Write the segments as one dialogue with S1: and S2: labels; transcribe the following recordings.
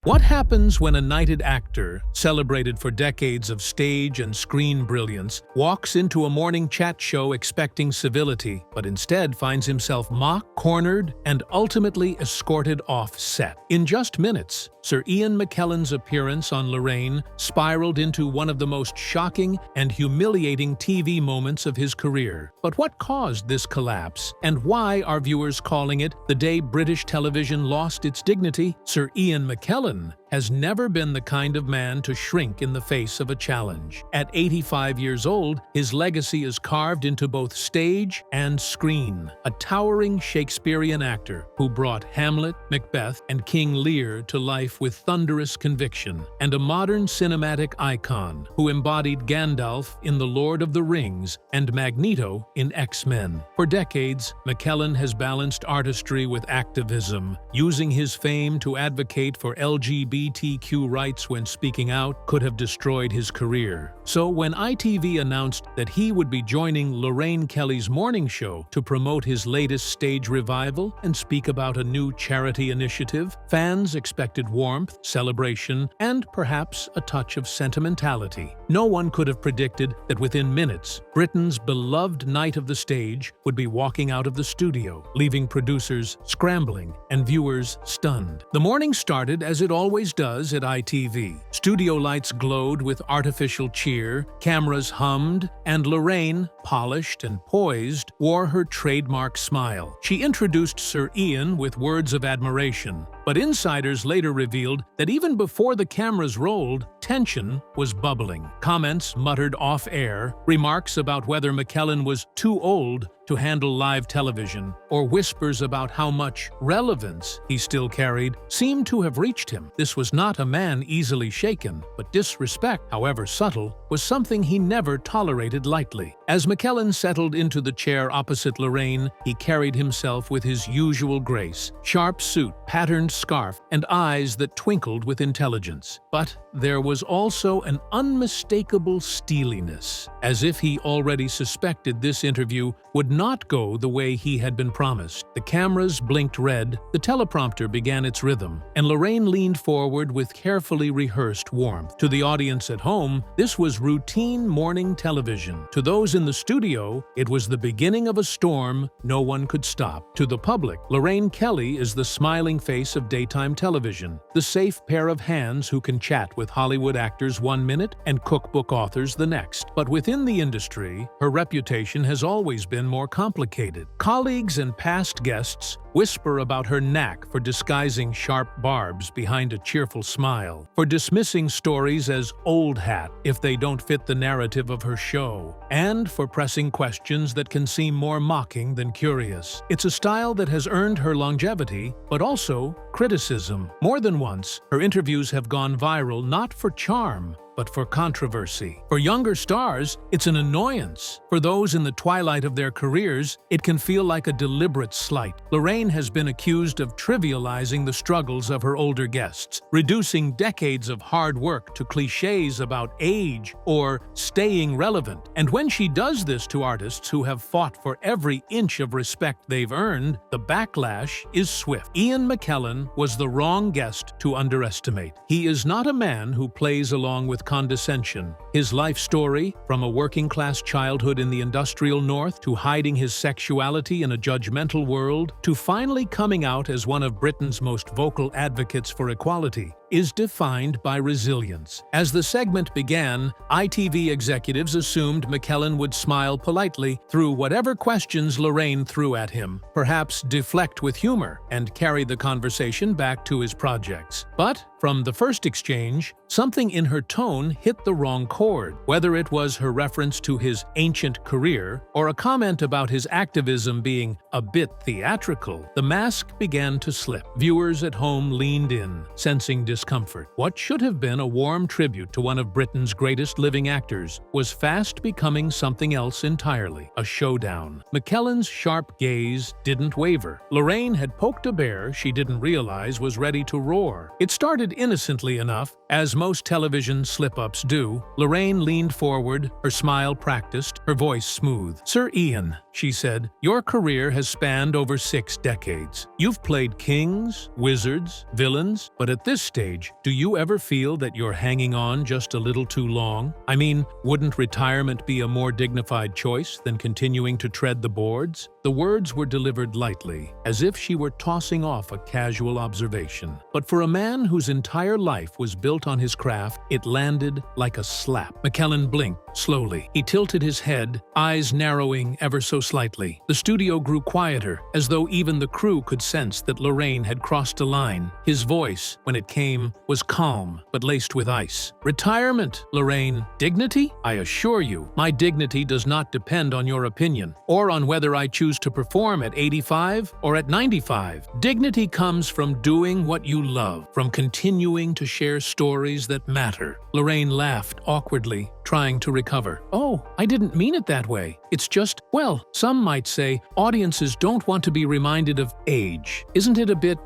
S1: What happens when a knighted actor, celebrated for decades of stage and screen brilliance, walks into a morning chat show expecting civility, but instead finds himself mocked, cornered, and ultimately escorted off set? In just minutes, Sir Ian McKellen's appearance on Lorraine spiraled into one of the most shocking and humiliating TV moments of his career. But what caused this collapse, and why are viewers calling it the day British television lost its dignity? Sir Ian McKellen has never been the kind of man to shrink in the face of a challenge. At 85 years old, his legacy is carved into both stage and screen. A towering Shakespearean actor who brought Hamlet, Macbeth, and King Lear to life with thunderous conviction, and a modern cinematic icon who embodied Gandalf in The Lord of the Rings and Magneto in X-Men. For decades, McKellen has balanced artistry with activism, using his fame to advocate for LGBTQ rights when speaking out could have destroyed his career. So when ITV announced that he would be joining Lorraine Kelly's morning show to promote his latest stage revival and speak about a new charity initiative, fans expected warmth, celebration, and perhaps a touch of sentimentality. No one could have predicted that within minutes, Britain's beloved knight of the stage would be walking out of the studio, leaving producers scrambling and viewers stunned. The morning started as it always does at ITV. Studio lights glowed with artificial cheer, cameras hummed, and Lorraine, polished and poised, wore her trademark smile. She introduced Sir Ian with words of admiration, but insiders later revealed that even before the cameras rolled, tension was bubbling. Comments muttered off-air, remarks about whether McKellen was too old to handle live television, or whispers about how much relevance he still carried seemed to have reached him. This was not a man easily shaken, but disrespect, however subtle, was something he never tolerated lightly. As McKellen settled into the chair opposite Lorraine, he carried himself with his usual grace, sharp suit, patterned scarf, and eyes that twinkled with intelligence. But there was also an unmistakable steeliness, as if he already suspected this interview would not go the way he had been promised. The cameras blinked red, the teleprompter began its rhythm, and Lorraine leaned forward with carefully rehearsed warmth. To the audience at home, this was routine morning television. To those in the studio, it was the beginning of a storm no one could stop. To the public, Lorraine Kelly is the smiling face of daytime television, the safe pair of hands who can chat with Hollywood actors one minute and cookbook authors the next. But within the industry, her reputation has always been more complicated. Colleagues and past guests whisper about her knack for disguising sharp barbs behind a cheerful smile, for dismissing stories as old hat if they don't fit the narrative of her show, and for pressing questions that can seem more mocking than curious. It's a style that has earned her longevity, but also criticism. More than once, her interviews have gone viral not for charm, but for controversy. For younger stars, it's an annoyance. For those in the twilight of their careers, it can feel like a deliberate slight. Lorraine has been accused of trivializing the struggles of her older guests, reducing decades of hard work to cliches about age or staying relevant. And when she does this to artists who have fought for every inch of respect they've earned, the backlash is swift. Ian McKellen was the wrong guest to underestimate. He is not a man who plays along with condescension. His life story, from a working-class childhood in the industrial North to hiding his sexuality in a judgmental world, to finally coming out as one of Britain's most vocal advocates for equality, is defined by resilience. As the segment began, ITV executives assumed McKellen would smile politely through whatever questions Lorraine threw at him, perhaps deflect with humor, and carry the conversation back to his projects. But from the first exchange, something in her tone hit the wrong chord. Whether it was her reference to his ancient career or a comment about his activism being a bit theatrical, the mask began to slip. Viewers at home leaned in, sensing discomfort. What should have been a warm tribute to one of Britain's greatest living actors was fast becoming something else entirely, a showdown. McKellen's sharp gaze didn't waver. Lorraine had poked a bear she didn't realize was ready to roar. It started innocently enough, As most television slip-ups do, Lorraine leaned forward, her smile practiced, her voice smooth. "Sir Ian," she said, "your career has spanned over 6 decades. You've played kings, wizards, villains, but at this stage, do you ever feel that you're hanging on just a little too long? I mean, wouldn't retirement be a more dignified choice than continuing to tread the boards?" The words were delivered lightly, as if she were tossing off a casual observation. But for a man whose entire life was built on his craft, it landed like a slap. McKellen blinked slowly. He tilted his head, eyes narrowing ever so slightly. The studio grew quieter, as though even the crew could sense that Lorraine had crossed a line. His voice, when it came, was calm, but laced with ice. "Retirement, Lorraine. Dignity? I assure you, my dignity does not depend on your opinion, or on whether I choose to perform at 85 or at 95. Dignity comes from doing what you love, from continuing to share stories that matter." Lorraine laughed awkwardly, trying to recover. "Oh, I didn't mean it that way. It's just, well, some might say audiences don't want to be reminded of age. Isn't it a bit,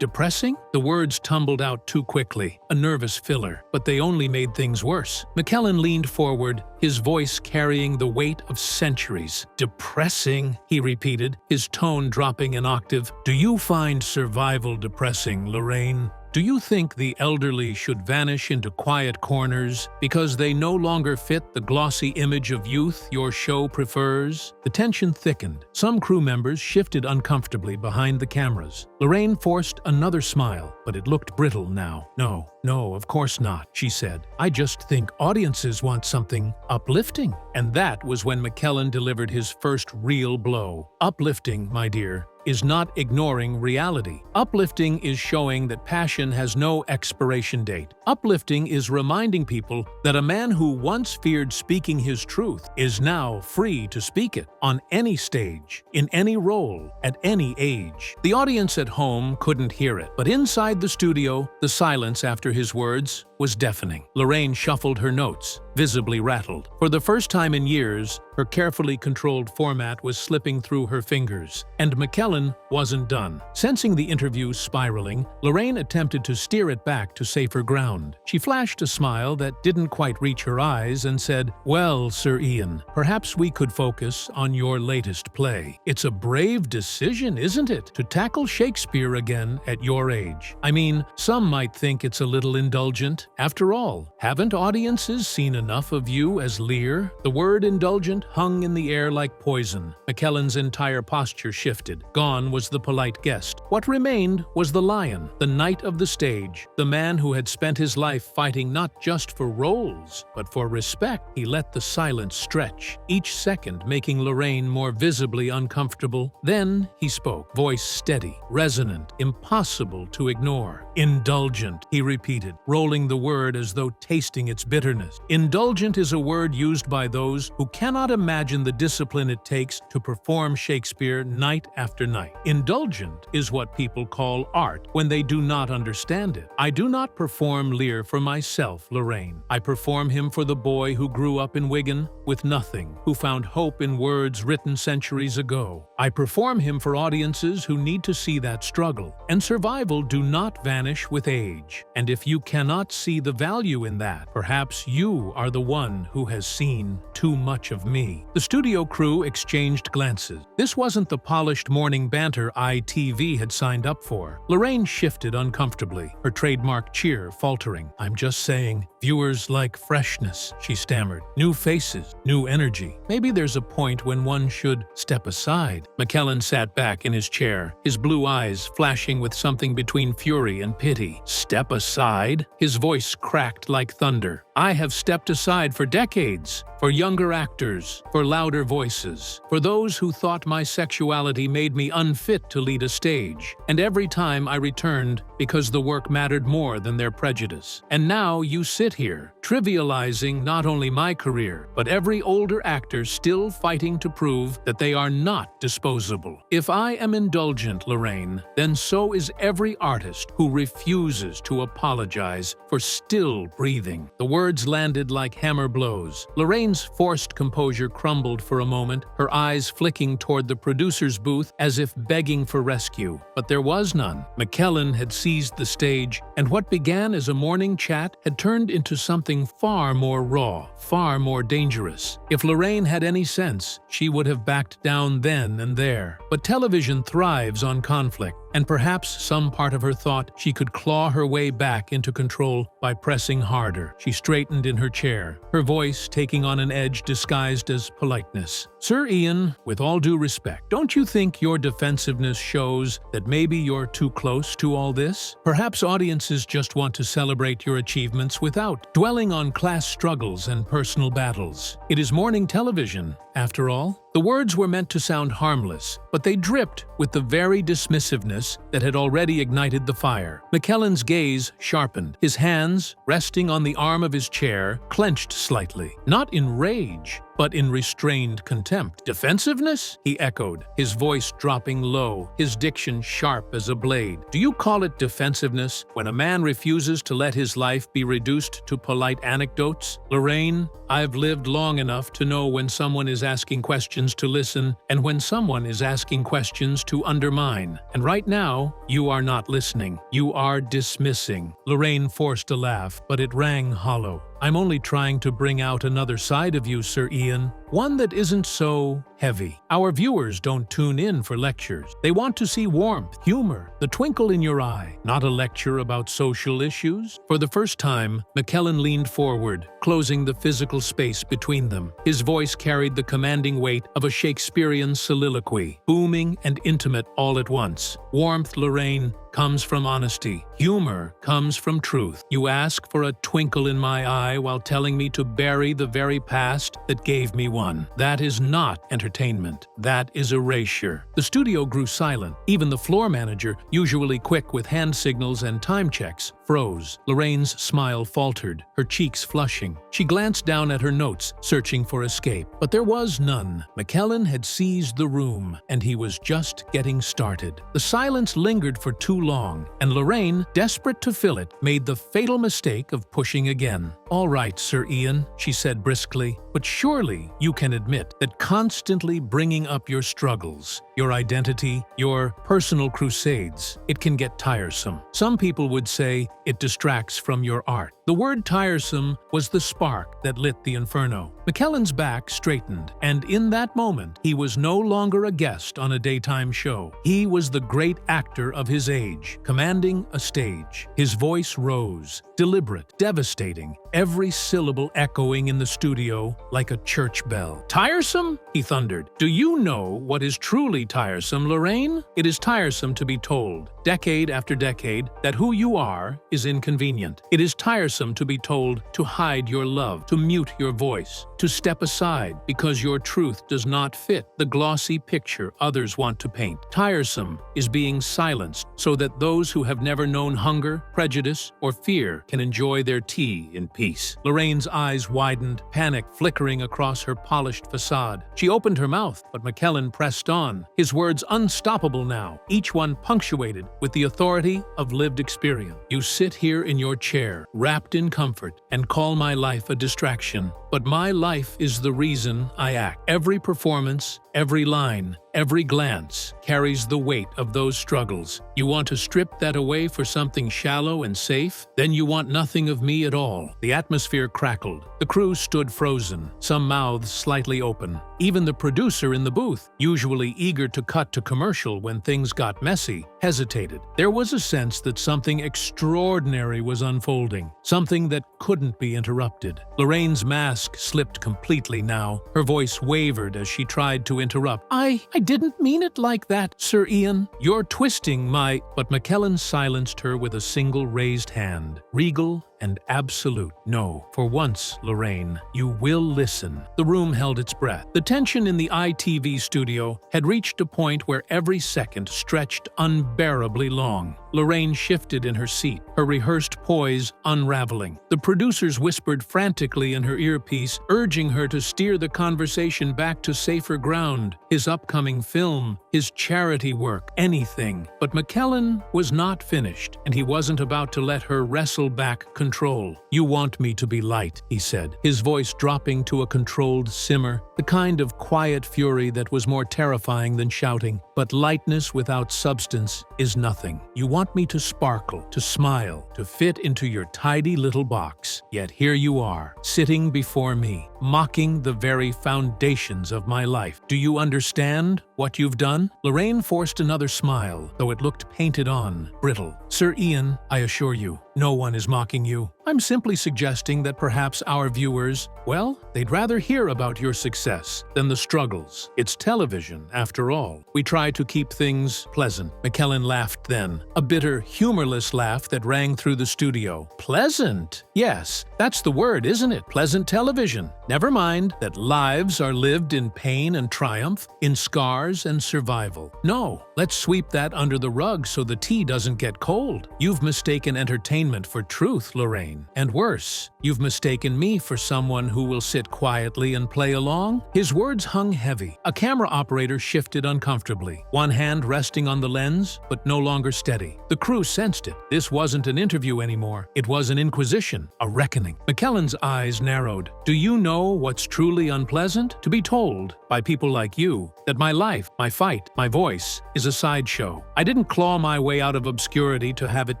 S1: depressing?" The words tumbled out too quickly, a nervous filler, but they only made things worse. McKellen leaned forward, his voice carrying the weight of centuries. "Depressing," he repeated, his tone dropping an octave. "Do you find survival depressing, Lorraine? Do you think the elderly should vanish into quiet corners because they no longer fit the glossy image of youth your show prefers?" The tension thickened. Some crew members shifted uncomfortably behind the cameras. Lorraine forced another smile, but it looked brittle now. No, of course not," she said. "I just think audiences want something uplifting." And that was when McKellen delivered his first real blow. Uplifting, my dear, is not ignoring reality. Uplifting is showing that passion has no expiration date. Uplifting is reminding people that a man who once feared speaking his truth is now free to speak it, on any stage, in any role, at any age. The audience at home couldn't hear it, but inside the studio, the silence after his words was deafening. Lorraine shuffled her notes, visibly rattled. For the first time in years, her carefully controlled format was slipping through her fingers, and McKellen wasn't done. Sensing the interview spiraling, Lorraine attempted to steer it back to safer ground. She flashed a smile that didn't quite reach her eyes and said, "Well, Sir Ian, perhaps we could focus on your latest play. It's a brave decision, isn't it, to tackle Shakespeare again at your age? I mean, some might think it's a little indulgent. After all, haven't audiences seen enough of you as Lear?" The word indulgent hung in the air like poison. McKellen's entire posture shifted. Gone was the polite guest. What remained was the lion, the knight of the stage, the man who had spent his life fighting not just for roles, but for respect. He let the silence stretch, each second making Lorraine more visibly uncomfortable. Then he spoke, voice steady, resonant, impossible to ignore. "Indulgent," he repeated, rolling the word as though tasting its bitterness. "Indulgent is a word used by those who cannot imagine the discipline it takes to perform Shakespeare night after night. Indulgent is what people call art when they do not understand it. I do not perform Lear for myself, Lorraine. I perform him for the boy who grew up in Wigan with nothing, who found hope in words written centuries ago. I perform him for audiences who need to see that struggle. And survival do not vanish with age. And if you cannot see the value in that, perhaps you are the one who has seen too much of me." The studio crew exchanged glances. This wasn't the polished morning banter ITV had signed up for. Lorraine shifted uncomfortably, her trademark cheer faltering. "I'm just saying, viewers like freshness," she stammered. "New faces, new energy. Maybe there's a point when one should step aside." McKellen sat back in his chair, his blue eyes flashing with something between fury and pity. "Step aside?" His voice cracked like thunder. "I have stepped aside for decades. For younger actors, for louder voices, for those who thought my sexuality made me unfit to lead a stage. And every time I returned because the work mattered more than their prejudice. And now you sit here, trivializing not only my career, but every older actor still fighting to prove that they are not disposable. If I am indulgent, Lorraine, then so is every artist who refuses to apologize for still breathing." The words landed like hammer blows. Lorraine Lorraine's forced composure crumbled for a moment, her eyes flicking toward the producer's booth as if begging for rescue. But there was none. McKellen had seized the stage, and what began as a morning chat had turned into something far more raw, far more dangerous. If Lorraine had any sense, she would have backed down then and there. But television thrives on conflict, and perhaps some part of her thought she could claw her way back into control by pressing harder. She straightened in her chair, her voice taking on an edge disguised as politeness. "Sir Ian, with all due respect, don't you think your defensiveness shows that maybe you're too close to all this? Perhaps audiences just want to celebrate your achievements without dwelling on class struggles and personal battles. It is morning television, after all." The words were meant to sound harmless, but they dripped with the very dismissiveness that had already ignited the fire. McKellen's gaze sharpened, his hands, resting on the arm of his chair, clenched slightly. Not in rage, but in restrained contempt. "Defensiveness?" he echoed, his voice dropping low, his diction sharp as a blade. "Do you call it defensiveness when a man refuses to let his life be reduced to polite anecdotes? Lorraine, I've lived long enough to know when someone is asking questions to listen and when someone is asking questions to undermine. And right now, you are not listening. You are dismissing." Lorraine forced a laugh, but it rang hollow. "I'm only trying to bring out another side of you, Sir Ian. One that isn't so heavy. Our viewers don't tune in for lectures. They want to see warmth, humor, the twinkle in your eye, not a lecture about social issues." For the first time, McKellen leaned forward, closing the physical space between them. His voice carried the commanding weight of a Shakespearean soliloquy, booming and intimate all at once. "Warmth, Lorraine, comes from honesty. Humor comes from truth. You ask for a twinkle in my eye while telling me to bury the very past that gave me one. That is not entertainment. That is erasure." The studio grew silent. Even the floor manager, usually quick with hand signals and time checks, froze. Lorraine's smile faltered, her cheeks flushing. She glanced down at her notes, searching for escape. But there was none. McKellen had seized the room, and he was just getting started. The silence lingered for too long, and Lorraine, desperate to fill it, made the fatal mistake of pushing again. "All right, Sir Ian," she said briskly, "but surely you can admit that constantly bringing up your struggles, your identity, your personal crusades, it can get tiresome. Some people would say it distracts from your art." The word tiresome was the spark that lit the inferno. McKellen's back straightened, and in that moment, he was no longer a guest on a daytime show. He was the great actor of his age, commanding a stage. His voice rose, deliberate, devastating, every syllable echoing in the studio like a church bell. "Tiresome?" he thundered. "Do you know what is truly tiresome, Lorraine? It is tiresome to be told, decade after decade, that who you are is inconvenient. It is tiresome to be told to hide your love, to mute your voice, to step aside because your truth does not fit the glossy picture others want to paint. Tiresome is being silenced so that those who have never known hunger, prejudice, or fear can enjoy their tea in peace." Lorraine's eyes widened, panic flickering across her polished facade. She opened her mouth, but McKellen pressed on, his words unstoppable now, each one punctuated with the authority of lived experience. "You sit here in your chair, wrapped in comfort, and call my life a distraction. But my life is the reason I act. Every performance, every line, every glance carries the weight of those struggles. You want to strip that away for something shallow and safe? Then you want nothing of me at all." The atmosphere crackled. The crew stood frozen, some mouths slightly open. Even the producer in the booth, usually eager to cut to commercial when things got messy, hesitated. There was a sense that something extraordinary was unfolding, something that couldn't be interrupted. Lorraine's mask slipped completely now. Her voice wavered as she tried to interrupt. I didn't mean it like that, Sir Ian. You're twisting my—" But McKellen silenced her with a single raised hand, regal and absolute. "No, for once, Lorraine, you will listen." The room held its breath. The tension in the ITV studio had reached a point where every second stretched unbearably long. Lorraine shifted in her seat, her rehearsed poise unraveling. The producers whispered frantically in her earpiece, urging her to steer the conversation back to safer ground, his upcoming film, his charity work, anything. But McKellen was not finished, and he wasn't about to let her wrestle back control. control. You want me to be light, he said, his voice dropping to a controlled simmer, the kind of quiet fury that was more terrifying than shouting. But lightness without substance is nothing. You want me to sparkle, to smile, to fit into your tidy little box. Yet here you are, sitting before me, mocking the very foundations of my life. Do you understand what you've done? Lorraine forced another smile, though it looked painted on, brittle. Sir Ian, I assure you, no one is mocking you. I'm simply suggesting that perhaps our viewers, well, they'd rather hear about your success than the struggles. It's television, after all. We try to keep things pleasant. McKellen laughed then, a bitter, humorless laugh that rang through the studio. Pleasant? Yes, that's the word, isn't it? Pleasant television. Never mind that lives are lived in pain and triumph, in scars and survival. No, let's sweep that under the rug so the tea doesn't get cold. You've mistaken entertainment for truth, Lorraine. And worse, you've mistaken me for someone who will sit quietly and play along. His words hung heavy. A camera operator shifted uncomfortably, one hand resting on the lens, but no longer steady. The crew sensed it. This wasn't an interview anymore. It was an inquisition, a reckoning. McKellen's eyes narrowed. Do you know what's truly unpleasant? To be told, by people like you, that my life, my fight, my voice, is a sideshow. I didn't claw my way out of obscurity to have it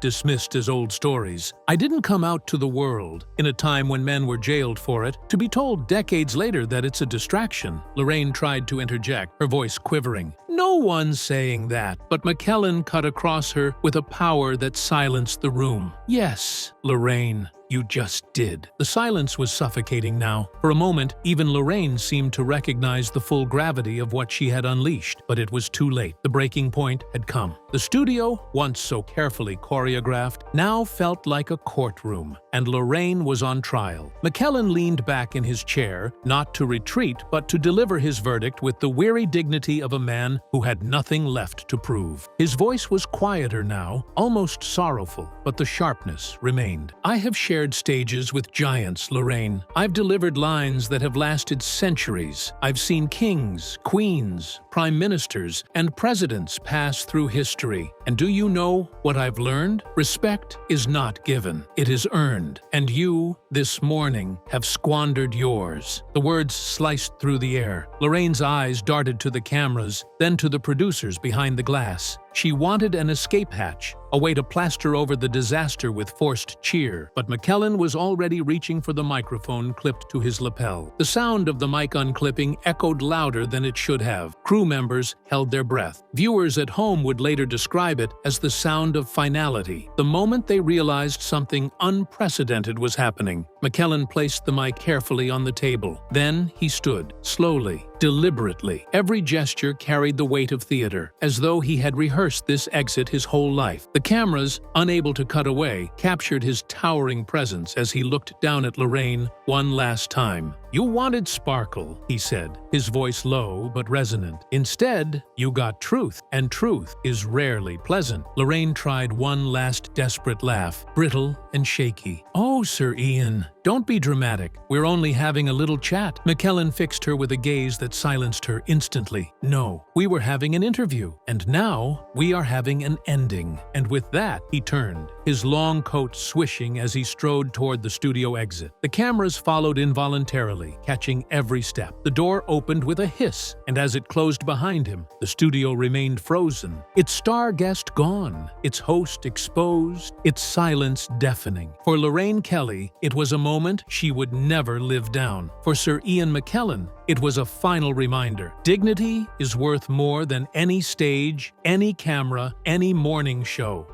S1: dismissed as old stories. I didn't come out to the world, in a time when men were jailed for it, to be told decades later that it's a distraction. Lorraine tried to interject, her voice quivering. No one's saying that, but McKellen cut across her with a power that silenced the room. Yes, Lorraine, you just did. The silence was suffocating now. For a moment, even Lorraine seemed to recognize the full gravity of what she had unleashed, but it was too late. The breaking point had come. The studio, once so carefully choreographed, now felt like a courtroom, and Lorraine was on trial. McKellen leaned back in his chair, not to retreat, but to deliver his verdict with the weary dignity of a man who had nothing left to prove. His voice was quieter now, almost sorrowful, but the sharpness remained. I have shared stages with giants, Lorraine. I've delivered lines that have lasted centuries. I've seen kings, queens, prime ministers, and presidents pass through history. And do you know what I've learned? Respect is not given. It is earned. And you, this morning, have squandered yours. The words sliced through the air. Lorraine's eyes darted to the cameras, then to the producers behind the glass. She wanted an escape hatch, a way to plaster over the disaster with forced cheer, but McKellen was already reaching for the microphone clipped to his lapel. The sound of the mic unclipping echoed louder than it should have. Crew members held their breath. Viewers at home would later describe it as the sound of finality, the moment they realized something unprecedented was happening. McKellen placed the mic carefully on the table. Then he stood, slowly, deliberately. Every gesture carried the weight of theater, as though he had rehearsed this exit his whole life. The cameras, unable to cut away, captured his towering presence as he looked down at Lorraine one last time. You wanted sparkle, he said, his voice low but resonant. Instead, you got truth, and truth is rarely pleasant. Lorraine tried one last desperate laugh, brittle and shaky. Oh, Sir Ian, don't be dramatic. We're only having a little chat. McKellen fixed her with a gaze that silenced her instantly. No, we were having an interview, and now we are having an ending. And with that, he turned, his long coat swishing as he strode toward the studio exit. The cameras followed involuntarily, catching every step. The door opened with a hiss, and as it closed behind him, the studio remained frozen, its star guest gone, its host exposed, its silence deafening. For Lorraine Kelly, it was a moment she would never live down. For Sir Ian McKellen, it was a final reminder. Dignity is worth more than any stage, any camera, any morning show.